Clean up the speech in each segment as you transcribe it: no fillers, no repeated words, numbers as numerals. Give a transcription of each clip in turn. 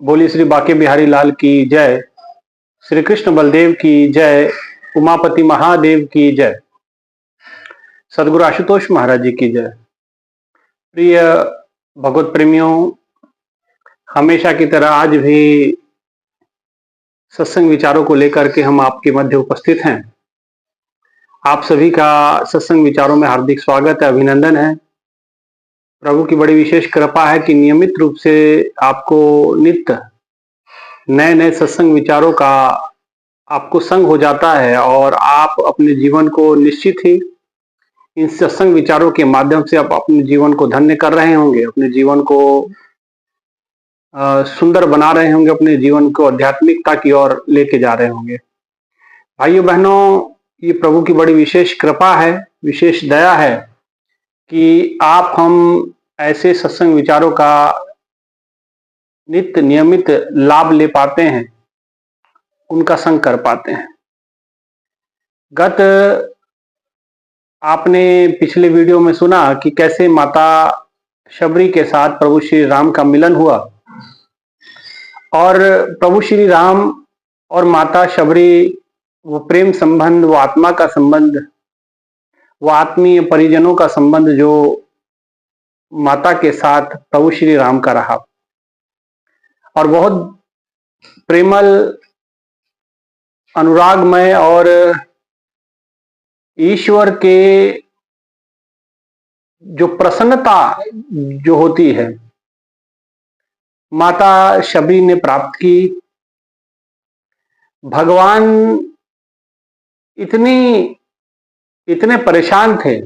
बोली श्री बाके बिहारी लाल की जय। श्री कृष्ण बलदेव की जय। उमापति महादेव की जय। सदगुरु आशुतोष महाराज जी की जय। प्रिय भगवत प्रेमियों, हमेशा की तरह आज भी सत्संग विचारों को लेकर के हम आपके मध्य उपस्थित हैं। आप सभी का सत्संग विचारों में हार्दिक स्वागत है, अभिनंदन है। प्रभु की बड़ी विशेष कृपा है कि नियमित रूप से आपको नित्य नए नए सत्संग विचारों का आपको संग हो जाता है और आप अपने जीवन को निश्चित ही इन सत्संग विचारों के माध्यम से आप अपने जीवन को धन्य कर रहे होंगे, अपने जीवन को सुंदर बना रहे होंगे, अपने जीवन को आध्यात्मिकता की ओर लेके जा रहे होंगे। भाइयों बहनों, ये प्रभु की बड़ी विशेष कृपा है, विशेष दया है कि आप हम ऐसे सत्संग विचारों का नित्य नियमित लाभ ले पाते हैं, उनका संग कर पाते हैं। गत आपने पिछले वीडियो में सुना कि कैसे माता शबरी के साथ प्रभु श्री राम का मिलन हुआ और प्रभु श्री राम और माता शबरी, वो प्रेम संबंध, वो आत्मा का संबंध, वो आत्मीय परिजनों का संबंध जो माता के साथ प्रभु श्री राम का रहा और बहुत प्रेमल, अनुरागमय और ईश्वर के जो प्रसन्नता जो होती है माता शबरी ने प्राप्त की। भगवान इतने परेशान थे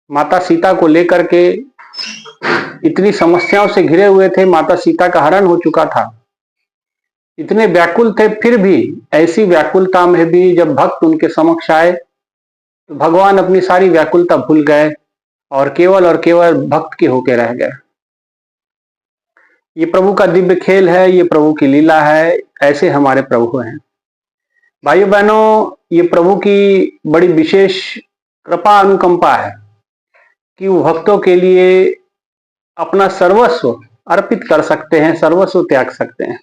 माता सीता को लेकर के, इतनी समस्याओं से घिरे हुए थे, माता सीता का हरण हो चुका था, इतने व्याकुल थे, फिर भी ऐसी व्याकुलता में भी जब भक्त उनके समक्ष आए तो भगवान अपनी सारी व्याकुलता भूल गए और केवल भक्त के होके रह गए। ये प्रभु का दिव्य खेल है, ये प्रभु की लीला है, ऐसे हमारे प्रभु हैं। भाइयों बहनों, ये प्रभु की बड़ी विशेष कृपा अनुकंपा है कि वो भक्तों के लिए अपना सर्वस्व अर्पित कर सकते हैं, सर्वस्व त्याग सकते हैं।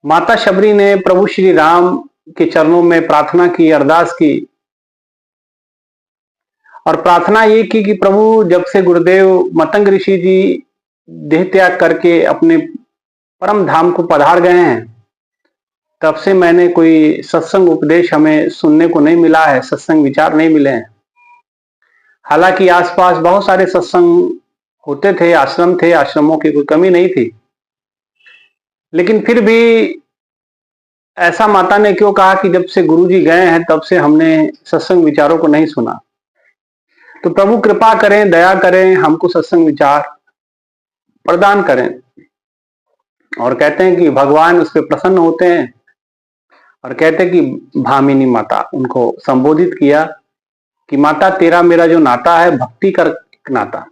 माता शबरी ने प्रभु श्री राम के चरणों में प्रार्थना की, अरदास की और प्रार्थना ये की कि प्रभु, जब से गुरुदेव मतंग ऋषि जी देह त्याग करके अपने परम धाम को पधार गए हैं, तब से मैंने कोई सत्संग उपदेश हमें सुनने को नहीं मिला है, सत्संग विचार नहीं मिले हैं। हालांकि आसपास बहुत सारे सत्संग होते थे, आश्रम थे, आश्रमों की कोई कमी नहीं थी, लेकिन फिर भी ऐसा माता ने क्यों कहा कि जब से गुरुजी गए हैं तब से हमने सत्संग विचारों को नहीं सुना। तो प्रभु कृपा करें, दया करें, हमको सत्संग विचार प्रदान करें। और कहते हैं कि भगवान उस पर प्रसन्न होते हैं और कहते हैं कि भामिनी माता, उनको संबोधित किया कि माता, तेरा मेरा जो नाता है भक्ति का नाता,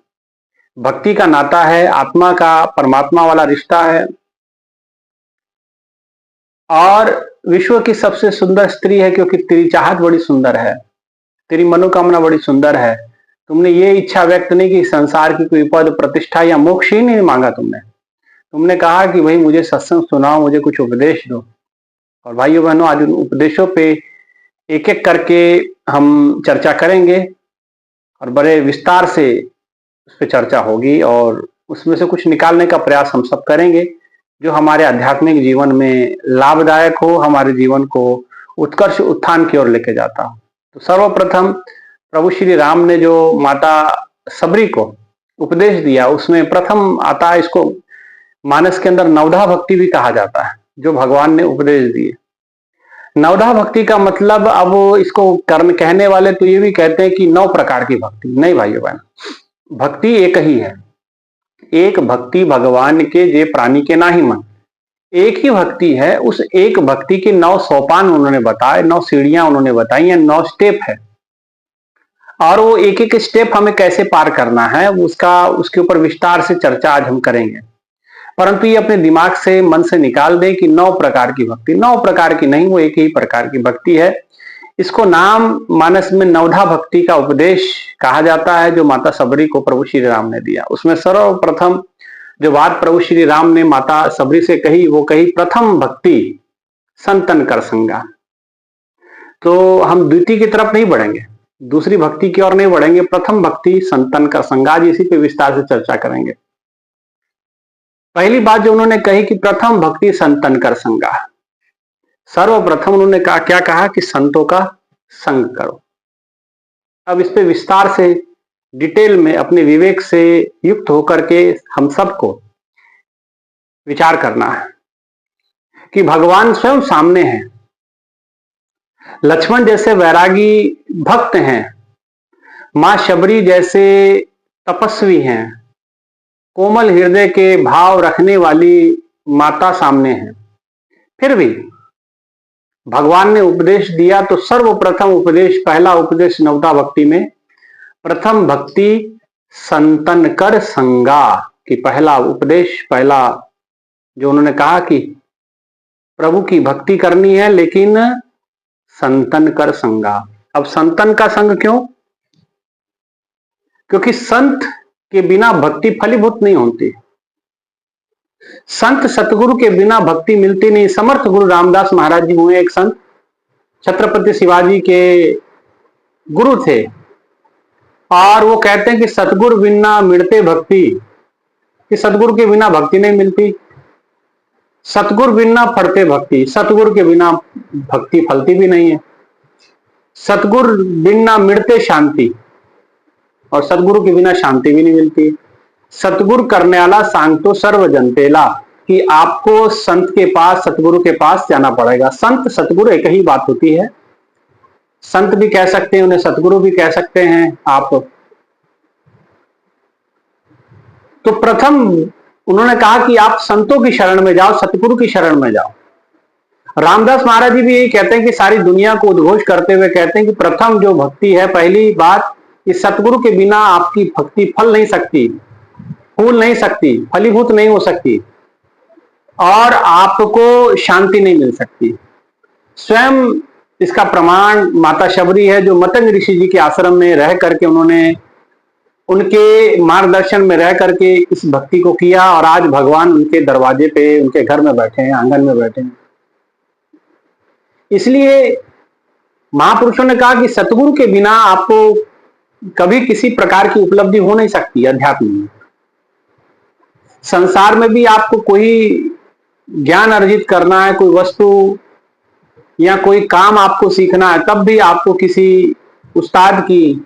भक्ति का नाता है, आत्मा का परमात्मा वाला रिश्ता है और विश्व की सबसे सुंदर स्त्री है, क्योंकि तेरी चाहत बड़ी सुंदर है, तेरी मनोकामना बड़ी सुंदर है। तुमने ये इच्छा व्यक्त नहीं की संसार की कोई पद प्रतिष्ठा या मोक्ष ही नहीं मांगा, तुमने कहा कि भाई मुझे सत्संग सुनाओ, मुझे कुछ उपदेश दो। और भाइयों बहनों, आज उन उपदेशों पे एक एक करके हम चर्चा करेंगे और बड़े विस्तार से उस पर चर्चा होगी और उसमें से कुछ निकालने का प्रयास हम सब करेंगे जो हमारे आध्यात्मिक जीवन में लाभदायक हो, हमारे जीवन को उत्कर्ष उत्थान की ओर लेके जाता हो। तो सर्वप्रथम प्रभु श्री राम ने जो माता शबरी को उपदेश दिया, उसमें प्रथम आता है, इसको मानस के अंदर नवधा भक्ति भी कहा जाता है, जो भगवान ने उपदेश दिए। नवधा भक्ति का मतलब, अब इसको कर्म कहने वाले तो ये भी कहते हैं कि 9 प्रकार की भक्ति। नहीं भाइयों बहन, भक्ति एक ही है। एक भक्ति भगवान के जे प्राणी के नाही मन, एक ही भक्ति है। उस एक भक्ति के 9 सोपान उन्होंने बताए, 9 सीढ़ियां उन्होंने बताई हैं, 9 स्टेप है और वो एक एक स्टेप हमें कैसे पार करना है उसके ऊपर विस्तार से चर्चा आज हम करेंगे। परंतु ये अपने दिमाग से, मन से निकाल दें कि 9 प्रकार की भक्ति, 9 प्रकार की नहीं, वो एक ही प्रकार की भक्ति है। इसको नाम मानस में नवधा भक्ति का उपदेश कहा जाता है, जो माता शबरी को प्रभु श्री राम ने दिया। उसमें सर्वप्रथम जो बात प्रभु श्री राम ने माता सबरी से कही, वो कही प्रथम भक्ति संतन कर संगा। तो हम द्वितीय की तरफ नहीं बढ़ेंगे, दूसरी भक्ति की ओर नहीं बढ़ेंगे, प्रथम भक्ति संतन कर संगा। आज इसी पे विस्तार से चर्चा करेंगे। पहली बात जो उन्होंने कही कि प्रथम भक्ति संतन कर संगा, सर्वप्रथम उन्होंने कहा, क्या कहा कि संतों का संग करो। अब इस पे विस्तार से डिटेल में अपने विवेक से युक्त होकर के हम सबको विचार करना है कि भगवान स्वयं सामने हैं, लक्ष्मण जैसे वैरागी भक्त हैं, मां शबरी जैसे तपस्वी हैं, कोमल हृदय के भाव रखने वाली माता सामने हैं। फिर भी भगवान ने उपदेश दिया तो सर्वप्रथम उपदेश, पहला उपदेश नवदा भक्ति में प्रथम भक्ति संतन कर संगा कि पहला उपदेश, पहला जो उन्होंने कहा कि प्रभु की भक्ति करनी है लेकिन संतन कर संगा। अब संतन का संग क्यों? क्योंकि संत के बिना भक्ति फलीभूत नहीं होती, संत सतगुरु के बिना भक्ति मिलती नहीं। समर्थ गुरु रामदास महाराज जी हुए एक संत, छत्रपति शिवाजी के गुरु थे, और वो कहते हैं कि सतगुरु बिना मिलते भक्ति, कि सतगुरु के बिना भक्ति नहीं मिलती, सतगुरु बिना फलते भक्ति, सतगुरु के बिना भक्ति फलती भी नहीं है, सतगुरु बिना मिलते शांति, और सतगुरु के बिना शांति भी नहीं मिलती। सतगुरु करने वाला सांगतो सर्व जनतेला, कि आपको संत के पास, सतगुरु के पास जाना पड़ेगा। संत सतगुरु एक ही बात होती है, संत भी कह सकते हैं, उन्हें सतगुरु भी कह सकते हैं आप। तो प्रथम उन्होंने कहा कि आप संतों की शरण में जाओ, सतगुरु की शरण में जाओ। रामदास महाराज जी भी यही कहते हैं कि सारी दुनिया को उद्घोष करते हुए कहते हैं कि प्रथम जो भक्ति है, पहली बात कि सतगुरु के बिना आपकी भक्ति फल नहीं सकती, फूल नहीं सकती, फलीभूत नहीं हो सकती, और आपको शांति नहीं मिल सकती। स्वयं इसका प्रमाण माता शबरी है, जो मतंग ऋषि जी के आश्रम में रह करके उन्होंने उनके मार्गदर्शन में रह करके इस भक्ति को किया, और आज भगवान उनके दरवाजे पे, उनके घर में बैठे हैं, आंगन में बैठे हैं। इसलिए महापुरुषों ने कहा कि सतगुरु के बिना आपको कभी किसी प्रकार की उपलब्धि हो नहीं सकती अध्यात्म में। संसार में भी आपको कोई ज्ञान अर्जित करना है, कोई वस्तु या कोई काम आपको सीखना है, तब भी आपको किसी उस्ताद की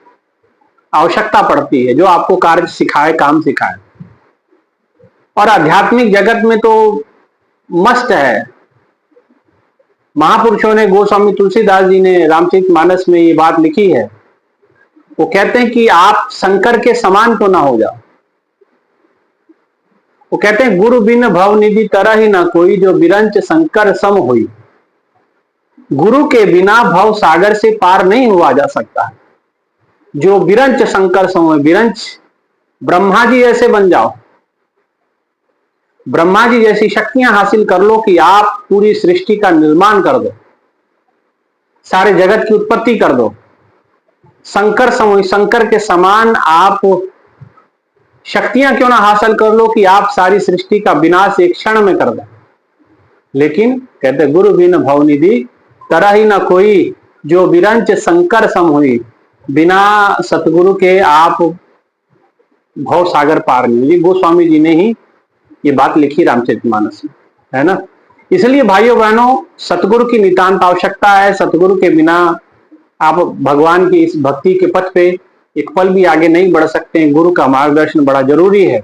आवश्यकता पड़ती है जो आपको कार्य सिखाए, काम सिखाए। और आध्यात्मिक जगत में तो मस्त है। महापुरुषों ने, गोस्वामी तुलसीदास जी ने रामचरितमानस में ये बात लिखी है। वो कहते हैं कि आप शंकर के समान क्यों ना हो जाओ। वो कहते हैं गुरु बिन भव निधि तरह ही ना कोई, जो बिरंच शंकर सम हुई। गुरु के बिना भव सागर से पार नहीं हुआ जा सकता। जो बिरंच शंकर सम हुए, बिरंच ब्रह्मा जी जैसे बन जाओ, ब्रह्मा जी जैसी शक्तियां हासिल कर लो कि आप पूरी सृष्टि का निर्माण कर दो, सारे जगत की उत्पत्ति कर दो। शंकर सम, शंकर के समान आप शक्तियां क्यों ना हासिल कर लो कि आप सारी सृष्टि का विनाश एक क्षण में कर दो। लेकिन कहते गुरु बिन भवनिधि तरह ही ना कोई, जो बिरंच शंकर सम हुई। बिना सतगुरु के आप भव सागर पार नहीं। ये गोस्वामी जी ने ही ये बात लिखी रामचरितमानस में, है ना। इसलिए भाइयों बहनों, सतगुरु की नितांत आवश्यकता है। सतगुरु के बिना आप भगवान की इस भक्ति के पथ पे एक पल भी आगे नहीं बढ़ सकते हैं। गुरु का मार्गदर्शन बड़ा जरूरी है।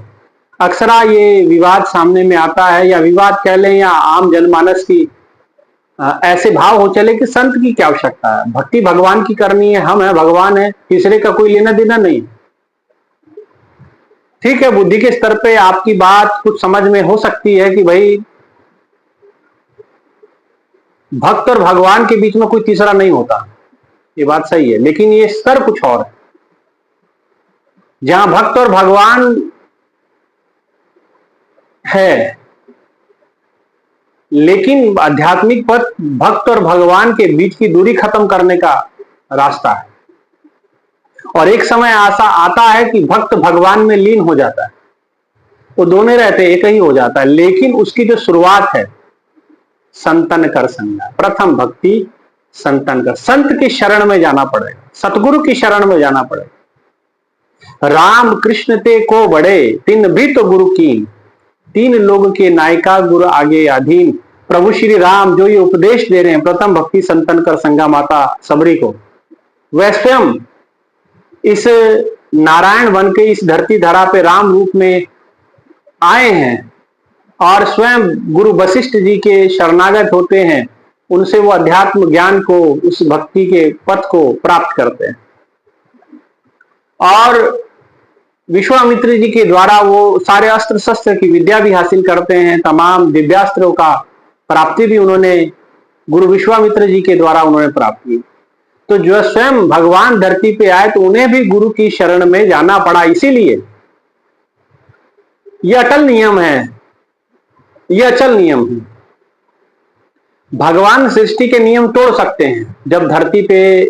अक्सर ये विवाद सामने में आता है, या विवाद कह लें या आम जनमानस की ऐसे भाव हो चले कि संत की क्या आवश्यकता है, भक्ति भगवान की करनी है, हम है, भगवान है, तीसरे का कोई लेना देना नहीं। ठीक है, बुद्धि के स्तर पे आपकी बात कुछ समझ में हो सकती है कि भाई भक्त और भगवान के बीच में कोई तीसरा नहीं होता, ये बात सही है। लेकिन ये स्तर कुछ और है, जहां भक्त और भगवान है, लेकिन आध्यात्मिक पथ भक्त और भगवान के बीच की दूरी खत्म करने का रास्ता है। और एक समय ऐसा आता है कि भक्त भगवान में लीन हो जाता है। वो दोनों रहते एक ही हो जाता है, लेकिन उसकी जो शुरुआत है संतन कर संगा, प्रथम भक्ति संतन कर, संत की शरण में जाना पड़ेगा, सतगुरु की शरण में जाना पड़ेगा। राम कृष्ण ते को बड़े तीन भी तो गुरु की, तीन लोग के नायिका गुरु आगे अधीन। प्रभु श्री राम जो ये उपदेश दे रहे हैं प्रथम भक्ति संतन कर संगा माता सबरी को, वह स्वयं इस नारायण बन के इस धरती धरा पे राम रूप में आए हैं और स्वयं गुरु वशिष्ठ जी के शरणागत होते हैं, उनसे वो अध्यात्म ज्ञान को, उस भक्ति के पथ को प्राप्त करते हैं और विश्वामित्र जी के द्वारा वो सारे अस्त्र शस्त्र की विद्या भी हासिल करते हैं, तमाम दिव्यास्त्रों का प्राप्ति भी उन्होंने गुरु विश्वामित्र जी के द्वारा उन्होंने प्राप्त की। तो जो स्वयं भगवान धरती पे आए तो उन्हें भी गुरु की शरण में जाना पड़ा। इसीलिए यह अटल नियम है, यह अचल नियम है। भगवान सृष्टि के नियम तोड़ सकते हैं। जब धरती पे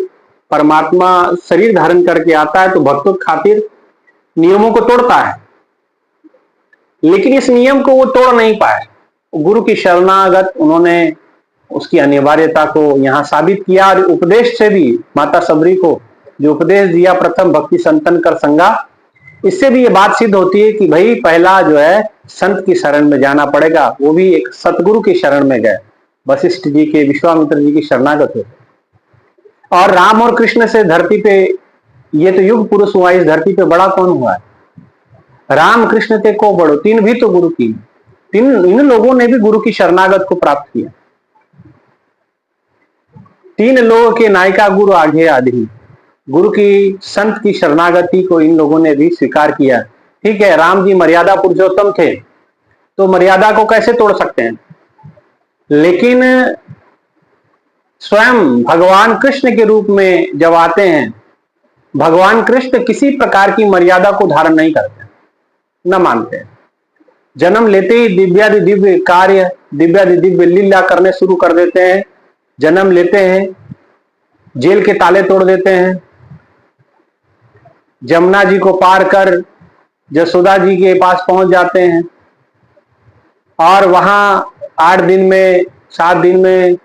परमात्मा शरीर धारण करके आता है तो भक्तों की खातिर नियमों को तोड़ता है, लेकिन इस नियम को वो तोड़ नहीं पाए। गुरु की शरणागत उन्होंने उसकी अनिवार्यता को यहां साबित किया और उपदेश से भी माता सबरी को जो उपदेश दिया प्रथम भक्ति संतन कर संगा, इससे भी ये बात सिद्ध होती है कि भाई पहला जो है संत की शरण में जाना पड़ेगा, वो भी एक सतगुरु की शरण में गए, वशिष्ठ जी के, विश्वामित्र जी की शरणागत होते। और राम और कृष्ण से धरती पे ये तो युग पुरुष हुआ, इस धरती पे बड़ा कौन हुआ है? राम कृष्ण ते को बड़ो तीन भी तो गुरु की, इन लोगों ने भी गुरु की शरणागत को प्राप्त किया। तीन लोगों के नायिका गुरु आगे आधी, गुरु की संत की शरणागति को इन लोगों ने भी स्वीकार किया। ठीक है, राम जी मर्यादा पुरुषोत्तम थे तो मर्यादा को कैसे तोड़ सकते हैं, लेकिन स्वयं भगवान कृष्ण के रूप में जब आते हैं, भगवान कृष्ण किसी प्रकार की मर्यादा को धारण नहीं करते, न मानते हैं। जन्म लेते ही दिव्यादि दिव्य कार्य, दिव्यादि दिव्य लीला करने शुरू कर देते हैं। जन्म लेते हैं, जेल के ताले तोड़ देते हैं, जमुना जी को पार कर जसोदा जी के पास पहुंच जाते हैं और वहां 8 दिन में 7 दिन में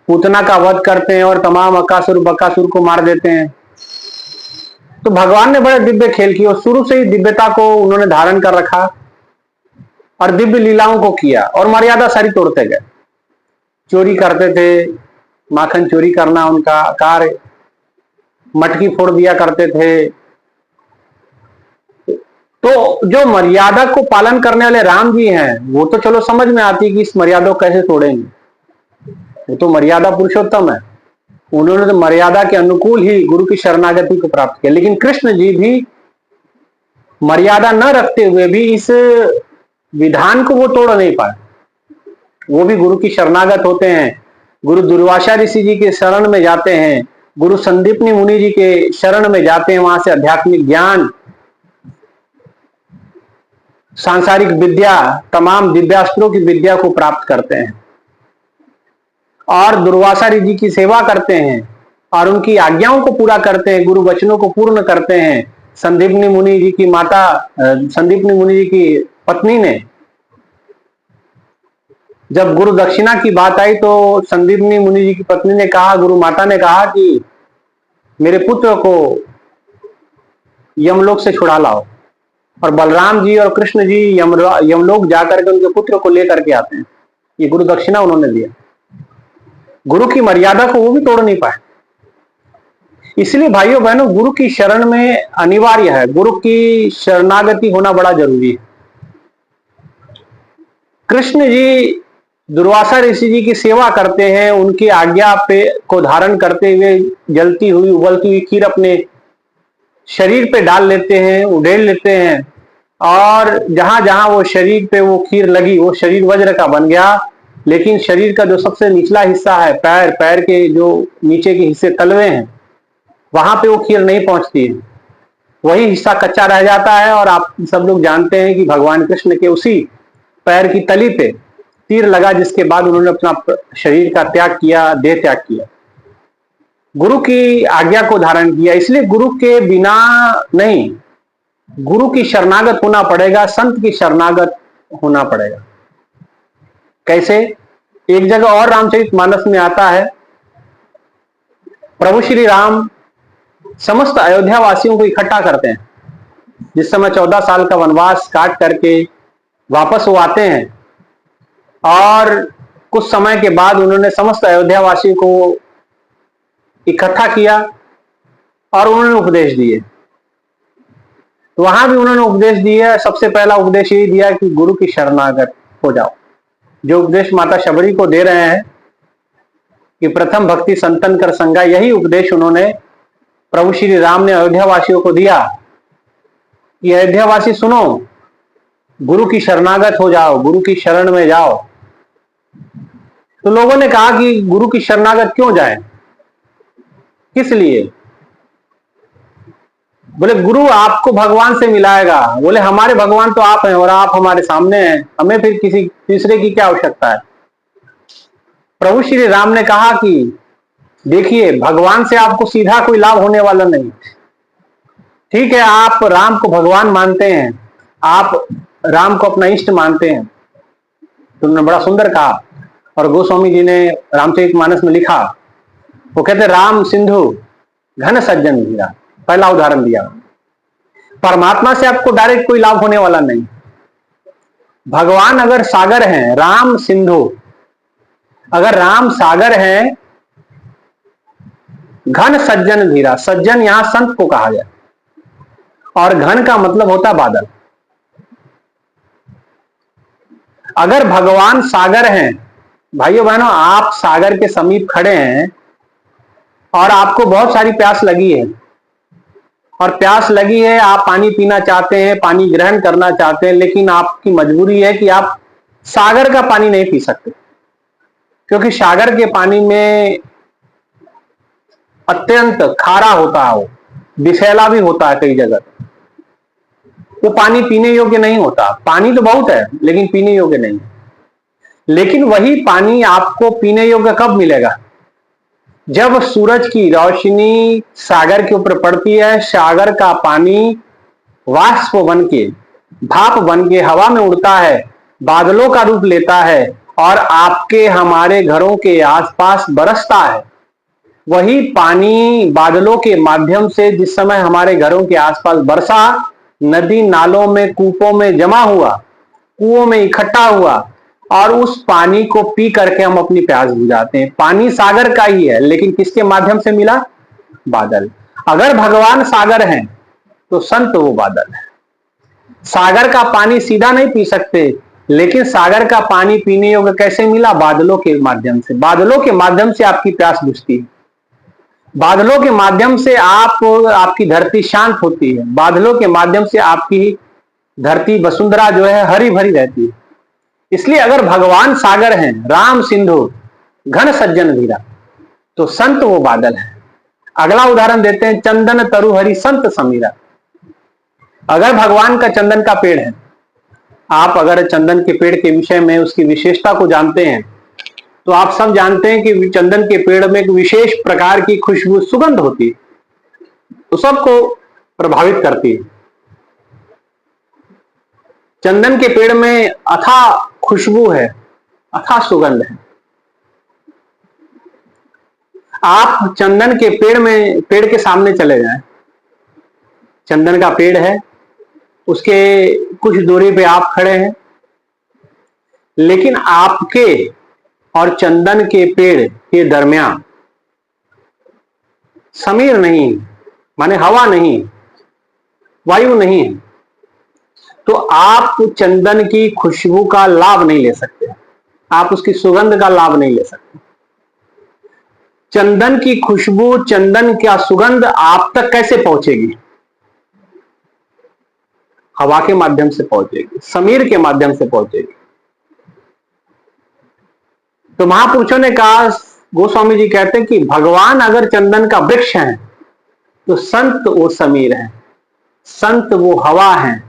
पूतना का वध करते हैं और तमाम अकासुर बकासुर को मार देते हैं। तो भगवान ने बड़े दिव्य खेल किए और शुरू से ही दिव्यता को उन्होंने धारण कर रखा और दिव्य लीलाओं को किया और मर्यादा सारी तोड़ते गए। चोरी करते थे, माखन चोरी करना उनका कार्य, मटकी फोड़ दिया करते थे। तो जो मर्यादा को पालन करने वाले राम जी हैं, वो तो चलो समझ में आती है कि इस मर्यादा को कैसे तोड़ेंगे, वो तो मर्यादा पुरुषोत्तम है, उन्होंने तो मर्यादा के अनुकूल ही गुरु की शरणागति को प्राप्त किया। लेकिन कृष्ण जी भी मर्यादा न रखते हुए भी इस विधान को वो तोड़ नहीं पाए, वो भी गुरु की शरणागत होते हैं। गुरु दुर्वासा ऋषि जी के शरण में जाते हैं, गुरु संदीपनी मुनि जी के शरण में जाते हैं, वहां से आध्यात्मिक ज्ञान, सांसारिक विद्या, तमाम दिव्यास्त्रों की विद्या को प्राप्त करते हैं और दुर्वासा जी की सेवा करते हैं और उनकी आज्ञाओं को पूरा करते हैं, गुरु वचनों को पूर्ण करते हैं। संदीपनी मुनि जी की माता, संदीपनी मुनि जी की पत्नी ने जब गुरु दक्षिणा की बात आई तो संदीपनी मुनि जी की पत्नी ने कहा, गुरु माता ने कहा कि मेरे पुत्र को यमलोक से छुड़ा लाओ। और बलराम जी और कृष्ण जी यमलोक जाकर के उनके पुत्र को लेकर के आते हैं। ये गुरु दक्षिणा उन्होंने दिया। गुरु की मर्यादा को वो भी तोड़ नहीं पाए। इसलिए भाइयों बहनों, गुरु की शरण में अनिवार्य है, गुरु की शरणागति होना बड़ा जरूरी है। कृष्ण जी दुर्वासा ऋषि जी की सेवा करते हैं, उनकी आज्ञा पे को धारण करते हुए जलती हुई उबलती हुई खीर अपने शरीर पे डाल लेते हैं, उड़ेल लेते हैं और जहां जहां वो शरीर पे वो खीर लगी वो शरीर वज्र का बन गया। लेकिन शरीर का जो सबसे निचला हिस्सा है, पैर, पैर के जो नीचे के हिस्से तलवे हैं, वहां पे वो खीर नहीं पहुंचती है, वही हिस्सा कच्चा रह जाता है। और आप सब लोग जानते हैं कि भगवान कृष्ण के उसी पैर की तली पे तीर लगा, जिसके बाद उन्होंने अपना शरीर का त्याग किया, देह त्याग किया, गुरु की आज्ञा को धारण किया। इसलिए गुरु के बिना नहीं, गुरु की शरणागत होना पड़ेगा, संत की शरणागत होना पड़ेगा। कैसे? एक जगह और रामचरितमानस में आता है, प्रभु श्री राम समस्त अयोध्या वासियों को इकट्ठा करते हैं। जिस समय 14 साल का वनवास काट करके वापस वो आते हैं और कुछ समय के बाद उन्होंने समस्त अयोध्या वासियों को इकट्ठा किया और उन्होंने उपदेश दिए। तो वहां भी उन्होंने उपदेश दिया। सबसे पहला उपदेश यही दिया कि गुरु की शरणागत हो जाओ। जो उपदेश माता शबरी को दे रहे हैं कि प्रथम भक्ति संतन कर संगा, यही उपदेश उन्होंने प्रभु श्री राम ने अयोध्या वासियों को दिया कि अयोध्या वासी सुनो, गुरु की शरणागत हो जाओ, गुरु की शरण में जाओ। तो लोगों ने कहा कि गुरु की शरणागत क्यों जाए, किस लिए? बोले गुरु आपको भगवान से मिलाएगा। बोले हमारे भगवान तो आप हैं और आप हमारे सामने हैं, हमें फिर किसी तीसरे की क्या आवश्यकता है। प्रभु श्री राम ने कहा कि देखिए, भगवान से आपको सीधा कोई लाभ होने वाला नहीं। ठीक है, आप राम को भगवान मानते हैं, आप राम को अपना इष्ट मानते हैं, तो उन्होंने बड़ा सुंदर कहा। और गोस्वामी जी ने रामचरितमानस में लिखा, वो कहते राम सिंधु घन सज्जन धीरा, पहला उदाहरण दिया। परमात्मा से आपको डायरेक्ट कोई लाभ होने वाला नहीं। भगवान अगर सागर हैं, राम सिंधु, अगर राम सागर हैं, घन सज्जन धीरा, सज्जन यहां संत को कहा गया, और घन का मतलब होता बादल। अगर भगवान सागर हैं, भाइयों बहनों, आप सागर के समीप खड़े हैं और आपको बहुत सारी प्यास लगी है, और प्यास लगी है, आप पानी पीना चाहते हैं, पानी ग्रहण करना चाहते हैं, लेकिन आपकी मजबूरी है कि आप सागर का पानी नहीं पी सकते, क्योंकि सागर के पानी में अत्यंत खारा होता है, वो विषैला भी होता है कई जगह। वो पानी पीने योग्य नहीं होता। पानी तो बहुत है लेकिन पीने योग्य नहीं। लेकिन वही पानी आपको पीने योग्य कब मिलेगा? जब सूरज की रोशनी सागर के ऊपर पड़ती है, सागर का पानी वाष्प बन के, भाप बन के हवा में उड़ता है, बादलों का रूप लेता है और आपके हमारे घरों के आसपास बरसता है। वही पानी बादलों के माध्यम से जिस समय हमारे घरों के आसपास बरसा, नदी नालों में, कूपों में जमा हुआ, कुओं में इकट्ठा हुआ, और उस पानी को पी करके हम अपनी प्यास बुझाते हैं। पानी सागर का ही है, लेकिन किसके माध्यम से मिला? बादल। अगर भगवान सागर हैं तो संत वो बादल है। सागर का पानी सीधा नहीं पी सकते, लेकिन सागर का पानी पीने योग्य कैसे मिला? बादलों के माध्यम से। बादलों के माध्यम से आपकी प्यास बुझती है, बादलों के माध्यम से आपकी धरती शांत होती है, बादलों के माध्यम से आपकी धरती वसुंधरा जो है हरी भरी रहती है। इसलिए अगर भगवान सागर हैं, राम सिंधु घन सज्जन धीरा, तो संत वो बादल है। अगला उदाहरण देते हैं, चंदन तरु हरि संत समीरा। अगर भगवान का चंदन का पेड़ है, आप अगर चंदन के पेड़ के विषय में उसकी विशेषता को जानते हैं, तो आप सब जानते हैं कि चंदन के पेड़ में एक विशेष प्रकार की खुशबू, सुगंध होती है, तो सबको प्रभावित करती है। चंदन के पेड़ में अथाह खुशबू है, अथाह सुगंध है। आप चंदन के पेड़ के सामने चले जाएं, चंदन का पेड़ है, उसके कुछ दूरी पे आप खड़े हैं, लेकिन आपके और चंदन के पेड़ के दरमियान समीर नहीं, माने हवा नहीं, वायु नहीं है, तो आप चंदन की खुशबू का लाभ नहीं ले सकते, आप उसकी सुगंध का लाभ नहीं ले सकते। चंदन की खुशबू, चंदन का सुगंध आप तक कैसे पहुंचेगी? हवा के माध्यम से पहुंचेगी, समीर के माध्यम से पहुंचेगी। तो महापुरुषों ने कहा, गोस्वामी जी कहते हैं कि भगवान अगर चंदन का वृक्ष हैं, तो संत वो समीर हैं, संत वो हवा हैं,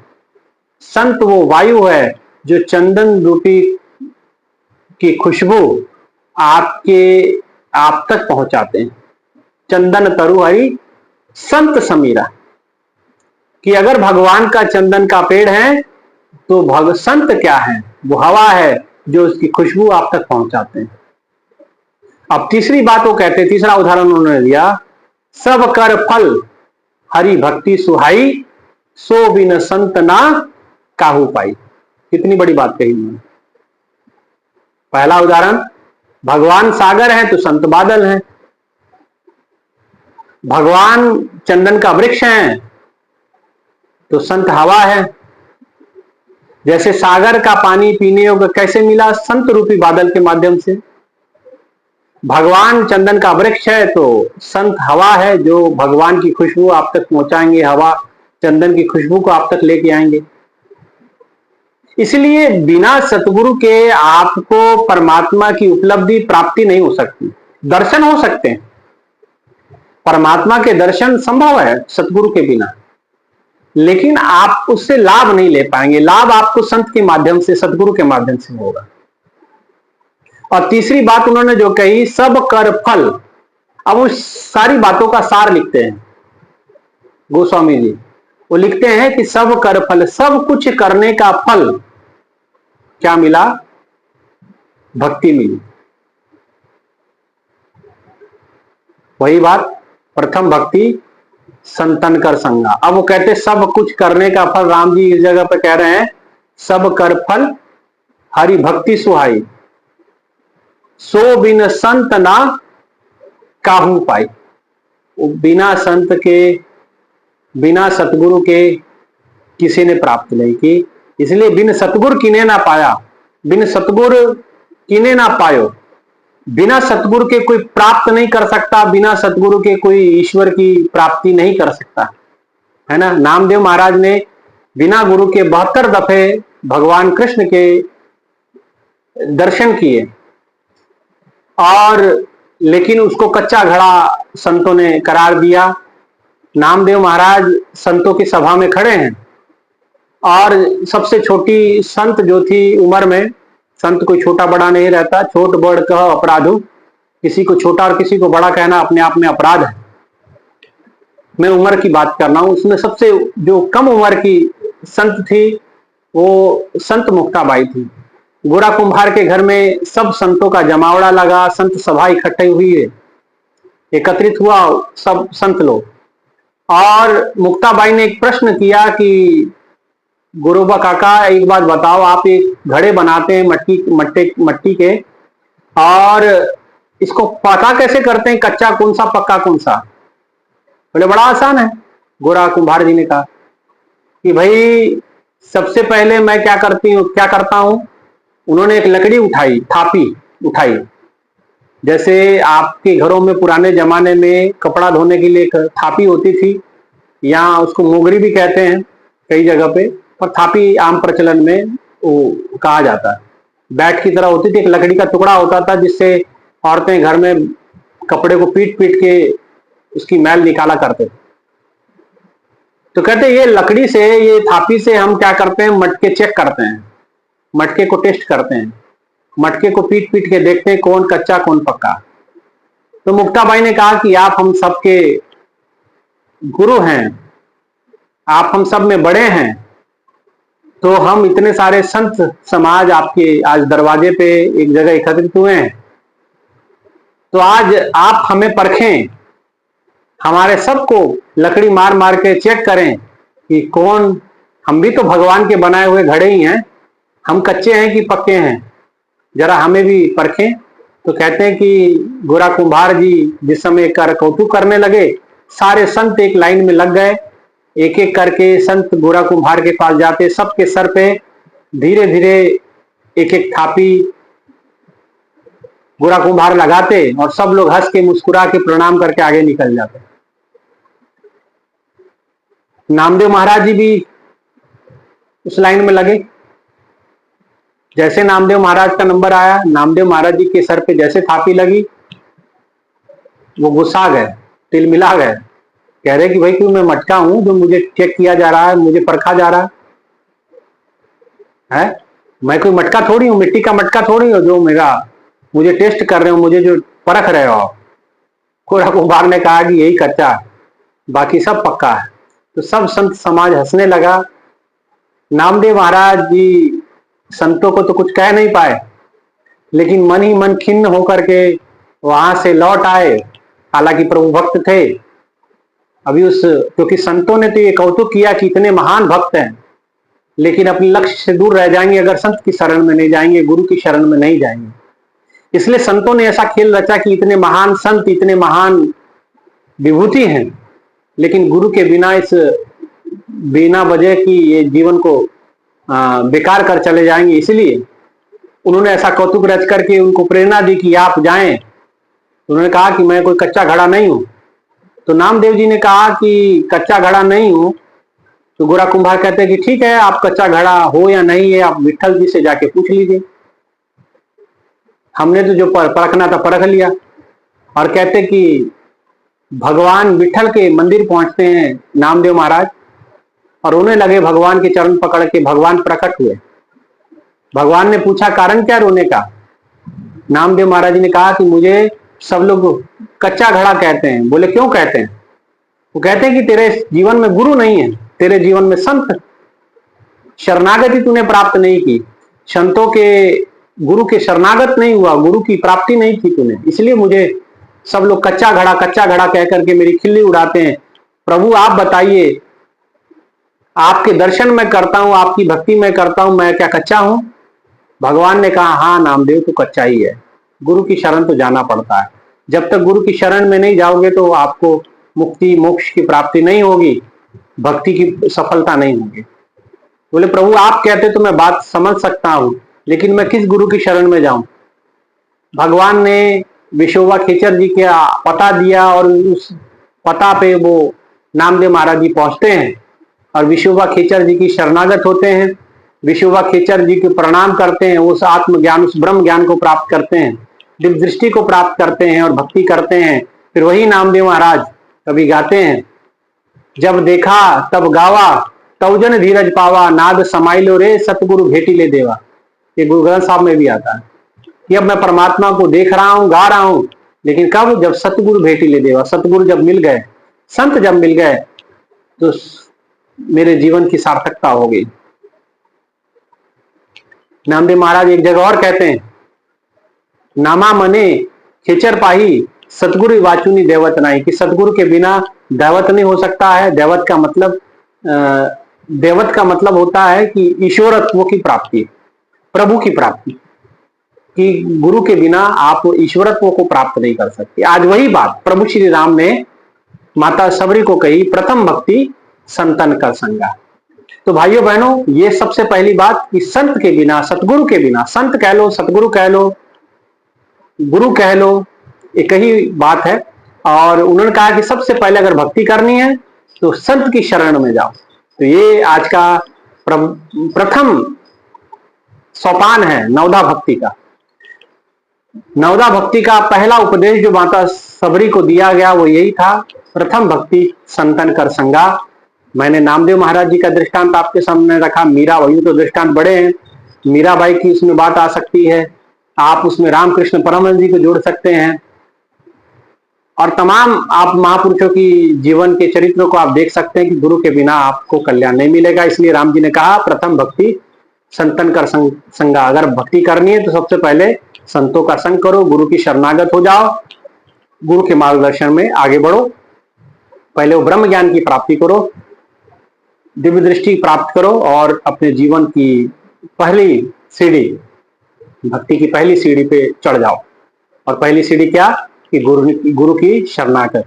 संत वो वायु है जो चंदन रूपी की खुशबू आप तक पहुंचाते हैं। चंदन तरु हरि संत समीरा। कि अगर भगवान का चंदन का पेड़ है तो संत क्या है? वो हवा है जो उसकी खुशबू आप तक पहुंचाते हैं। अब तीसरी बात वो कहते हैं, तीसरा उदाहरण उन्होंने दिया, सब कर फल हरि भक्ति सुहाई, सो बिन संत ना काहू पाई। कितनी बड़ी बात कही उन्होंने। पहला उदाहरण, भगवान सागर है तो संत बादल हैं, भगवान चंदन का वृक्ष है तो संत हवा है। जैसे सागर का पानी पीने योग्य कैसे मिला? संत रूपी बादल के माध्यम से। भगवान चंदन का वृक्ष है तो संत हवा है जो भगवान की खुशबू आप तक पहुंचाएंगे, हवा चंदन की खुशबू को आप तक लेके आएंगे। इसलिए बिना सतगुरु के आपको परमात्मा की उपलब्धि प्राप्ति नहीं हो सकती। दर्शन हो सकते हैं, परमात्मा के दर्शन संभव है सतगुरु के बिना, लेकिन आप उससे लाभ नहीं ले पाएंगे। लाभ आपको संत के माध्यम से, सतगुरु के माध्यम से होगा। और तीसरी बात उन्होंने जो कही, सब कर फल। अब उस सारी बातों का सार लिखते हैं गोस्वामी जी। वो लिखते हैं कि सब कर फल, सब कुछ करने का फल क्या मिला? भक्ति मिली। वही बात, प्रथम भक्ति संतन कर संगा। अब वो कहते सब कुछ करने का फल, राम जी इस जगह पे कह रहे हैं सब कर फल हरि भक्ति सुहाई, सो बिन संत ना काहू पाई। बिना संत के, बिना सतगुरु के किसी ने प्राप्त नहीं की। इसलिए बिन सतगुर किने ना पाया, बिन सतगुर किने ना पायो। बिना सतगुरु के कोई प्राप्त नहीं कर सकता, बिना सतगुरु के कोई ईश्वर की प्राप्ति नहीं कर सकता, है ना। नामदेव महाराज ने बिना गुरु के 72 दफे भगवान कृष्ण के दर्शन किए, और लेकिन उसको कच्चा घड़ा संतों ने करार दिया। नामदेव महाराज संतों की सभा में खड़े हैं और सबसे छोटी संत जो थी उम्र में, संत कोई छोटा बड़ा नहीं रहता, छोट बड़ कह अपराधु, किसी को छोटा और किसी को बड़ा कहना अपने आप में अपराध है। मैं उम्र की बात कर रहा हूं, उसमें सबसे जो कम उम्र की संत थी वो संत मुक्ताबाई थी। गोरा कुंभार के घर में सब संतों का जमावड़ा लगा, संत सभा इकट्ठी हुई है, एकत्रित हुआ सब संत लोग, और मुक्ताबाई ने एक प्रश्न किया कि गुरुबा काका एक बात बताओ, आप एक घड़े बनाते हैं मट्टी के, और इसको पता कैसे करते हैं कच्चा कौन सा पक्का कौन सा? बोले बड़ा आसान है। गोरा कुंभार जी ने कहा कि भाई सबसे पहले मैं क्या करता हूं, उन्होंने एक लकड़ी उठाई, थापी उठाई। जैसे आपके घरों में पुराने जमाने में कपड़ा धोने के लिए एक थापी होती थी, या उसको मोगरी भी कहते हैं कई जगह पे, पर थापी आम प्रचलन में वो कहा जाता है। बैट की तरह होती थी, एक लकड़ी का टुकड़ा होता था जिससे औरतें घर में कपड़े को पीट पीट के उसकी मैल निकाला करते थे। तो कहते ये लकड़ी से, ये थापी से हम क्या करते हैं, मटके चेक करते हैं, मटके को टेस्ट करते हैं, मटके को पीट पीट के देखते हैं कौन कच्चा कौन पक्का। तो मुक्ताबाई ने कहा कि आप हम सबके गुरु हैं, आप हम सब में बड़े हैं, तो हम इतने सारे संत समाज आपके आज दरवाजे पे एक जगह एकत्रित हुए हैं, तो आज आप हमें परखें, हमारे सबको लकड़ी मार मार के चेक करें कि कौन, हम भी तो भगवान के बनाए हुए घड़े ही हैं, हम कच्चे हैं कि पक्के हैं, जरा हमें भी परखें। तो कहते हैं कि गोरा कुंभार जी जिस समय कर कौतुक करने लगे, सारे संत एक लाइन में लग गए, एक एक करके संत गोरा कुंभार के पास जाते, सबके सर पे धीरे धीरे एक एक थापी गोरा कुंभार लगाते, और सब लोग हंस के मुस्कुरा के प्रणाम करके आगे निकल जाते। नामदेव महाराज जी भी उस लाइन में लगे। जैसे नामदेव महाराज का नंबर आया, नामदेव महाराज जी के सर पे जैसे थापी लगी, वो गुस्सा गए, तिलमिला गए, कह रहे कि भाई क्यों, मैं मटका हूं जो मुझे चेक किया जा रहा है, मुझे परखा जा रहा है? मैं कोई मटका थोड़ी हूं, मिट्टी का मटका थोड़ी हूं जो मुझे टेस्ट कर रहे हो, मुझे जो परख रहे हो। गोरा कुंभार ने कहा कि यही कच्चा है, बाकी सब पक्का है। तो सब संत समाज हंसने लगा। नामदेव महाराज जी संतों को तो कुछ कह नहीं पाए, लेकिन मन ही मन खिन्न होकर के वहां से लौट आए। हालांकि प्रभु भक्त थे। अभी क्योंकि संतों ने तो ये कौतुक किया कि इतने महान भक्त हैं, लेकिन अपने लक्ष्य से दूर रह जाएंगे अगर संत की शरण में नहीं जाएंगे, गुरु की शरण में नहीं जाएंगे। इसलिए संतों ने ऐसा खेल रचा कि इतने महान संत, इतने महान विभूति हैं, लेकिन गुरु के बिना इस बिना वजह की ये जीवन को बेकार कर चले जाएंगे। इसलिए उन्होंने ऐसा कौतुक रच करके उनको प्रेरणा दी कि आप जाएं। उन्होंने कहा कि मैं कोई कच्चा घड़ा नहीं हूं। तो नामदेव जी ने कहा कि कच्चा घड़ा नहीं हूं। तो गोरा कुंभार कहते हैं कि ठीक है, आप कच्चा घड़ा हो या नहीं है, आप विठल जी से जाके पूछ लीजिए, हमने तो जो परखना था परख लिया। और कहते कि भगवान विठल के मंदिर पहुंचते हैं नामदेव महाराज, और उन्हें लगे भगवान के चरण पकड़ के भगवान प्रकट हुए। भगवान ने पूछा कारण क्या रोने का। नामदेव महाराज ने कहा कि मुझे सब लोग कच्चा घड़ा कहते हैं। बोले क्यों कहते हैं? वो कहते हैं कि तेरे जीवन में गुरु नहीं है, तेरे जीवन में संत शरणागति तूने प्राप्त नहीं की, संतों के गुरु के शरणागत नहीं हुआ, गुरु की प्राप्ति नहीं की तूने, इसलिए मुझे सब लोग कच्चा घड़ा कह करके मेरी खिल्ली उड़ाते हैं। प्रभु आप बताइए, आपके दर्शन मैं करता हूं, आपकी भक्ति मैं करता हूं, मैं क्या कच्चा हूं? भगवान ने कहा हाँ नामदेव तो कच्चा ही है, गुरु की शरण तो जाना पड़ता है। जब तक गुरु की शरण में नहीं जाओगे तो आपको मुक्ति मोक्ष की प्राप्ति नहीं होगी, भक्ति की सफलता नहीं होगी। बोले प्रभु आप कहते तो मैं बात समझ सकता हूं, लेकिन मैं किस गुरु की शरण में जाऊं? भगवान ने विशोबा खेचर जी का पता दिया और उस पता पे वो नामदेव महाराज जी पहुंचते हैं और विशोबा खेचर जी की शरणागत होते हैं। विशोबा खेचर जी के प्रणाम करते हैं, उस आत्मज्ञान, उस ब्रह्म ज्ञान को प्राप्त करते हैं, दिव्य दृष्टि को प्राप्त करते हैं और भक्ति करते हैं। फिर वही नामदेव महाराज कभी गाते हैं, जब देखा तब गावा तौजन धीरज पावा, नाद समाइलो रे सतगुरु भेटी ले देवा। ये गुरु ग्रंथ साहब में भी आता है कि अब मैं परमात्मा को देख रहा हूं, गा रहा हूं, लेकिन कब? जब सतगुरु भेटी ले देवा। सतगुरु जब मिल गए, संत जब मिल गए, तो मेरे जीवन की सार्थकता हो गई। नामदेव महाराज एक जगह और कहते हैं, नामा मने खेचर पाही सतगुरु वाचुनी देवत नहीं, कि सतगुरु के बिना दैवत नहीं हो सकता है। दैवत का मतलब होता है कि ईश्वरत्व की प्राप्ति, प्रभु की प्राप्ति, कि गुरु के बिना आप ईश्वरत्व को प्राप्त नहीं कर सकते। आज वही बात प्रभु श्री राम ने माता सबरी को कही, प्रथम भक्ति संतन कर संगा। तो भाइयों बहनों, ये सबसे पहली बात कि संत के बिना, सतगुरु के बिना, संत कह लो, सतगुरु कह लो, गुरु कह लो, एक ही बात है। और उन्होंने कहा कि सबसे पहले अगर भक्ति करनी है तो संत की शरण में जाओ। तो ये आज का प्रथम सोपान है नवदा भक्ति का। नवदा भक्ति का पहला उपदेश जो माता सबरी को दिया गया वो यही था, प्रथम भक्ति संतन कर संगा। मैंने नामदेव महाराज जी का दृष्टांत आपके सामने रखा, मीरा वही तो दृष्टांत बड़े हैं, मीराबाई की उसमें बात आ सकती है, आप उसमें रामकृष्ण परमहंस जी को जोड़ सकते हैं, और तमाम आप महापुरुषों की जीवन के चरित्रों को आप देख सकते हैं कि गुरु के बिना आपको कल्याण नहीं मिलेगा। इसलिए राम जी ने कहा प्रथम भक्ति संतन कर संगा। अगर भक्ति करनी है तो सबसे पहले संतों का संग करो, गुरु की शरणागत हो जाओ, गुरु के मार्गदर्शन में आगे बढ़ो, पहले वो ब्रह्म ज्ञान की प्राप्ति करो, दिव्य दृष्टि प्राप्त करो और अपने जीवन की पहली सीढ़ी, भक्ति की पहली सीढ़ी पे चढ़ जाओ। और पहली सीढ़ी क्या? कि गुरु की शरणागत।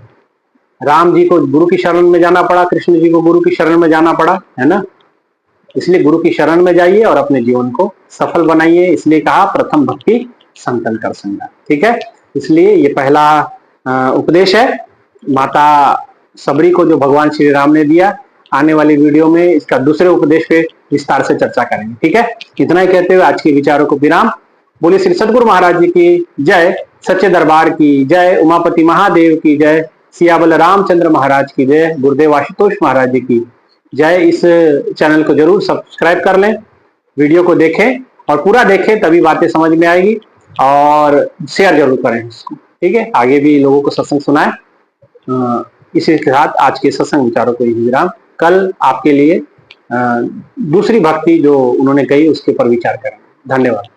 राम जी को गुरु की शरण में जाना पड़ा, कृष्ण जी को गुरु की शरण में जाना पड़ा, है ना। इसलिए गुरु की शरण में जाइए और अपने जीवन को सफल बनाइए। इसलिए कहा प्रथम भक्ति संतन कर संगा। ठीक है, इसलिए ये पहला उपदेश है माता सबरी को जो भगवान श्री राम ने दिया। आने वाली वीडियो में इसका दूसरे उपदेश पे विस्तार से चर्चा करेंगे। ठीक है, इतना ही कहते हुए आज के विचारों को विराम। बोले श्री सदगुरु महाराज जी की जय, सच्चे दरबार की जय, उमापति महादेव की जय, सियाबल रामचंद्र महाराज की जय, गुरुदेव आशुतोष महाराज जी की जय। इस चैनल को जरूर सब्सक्राइब कर लें, वीडियो को देखें और पूरा देखें, तभी बातें समझ में आएगी, और शेयर जरूर करें इसको। ठीक है, आगे भी लोगों को सत्संग सुनाएं। इसी के साथ आज के सत्संग विचारों को विराम। कल आपके लिए दूसरी भक्ति जो उन्होंने कही उसके ऊपर विचार करें। धन्यवाद।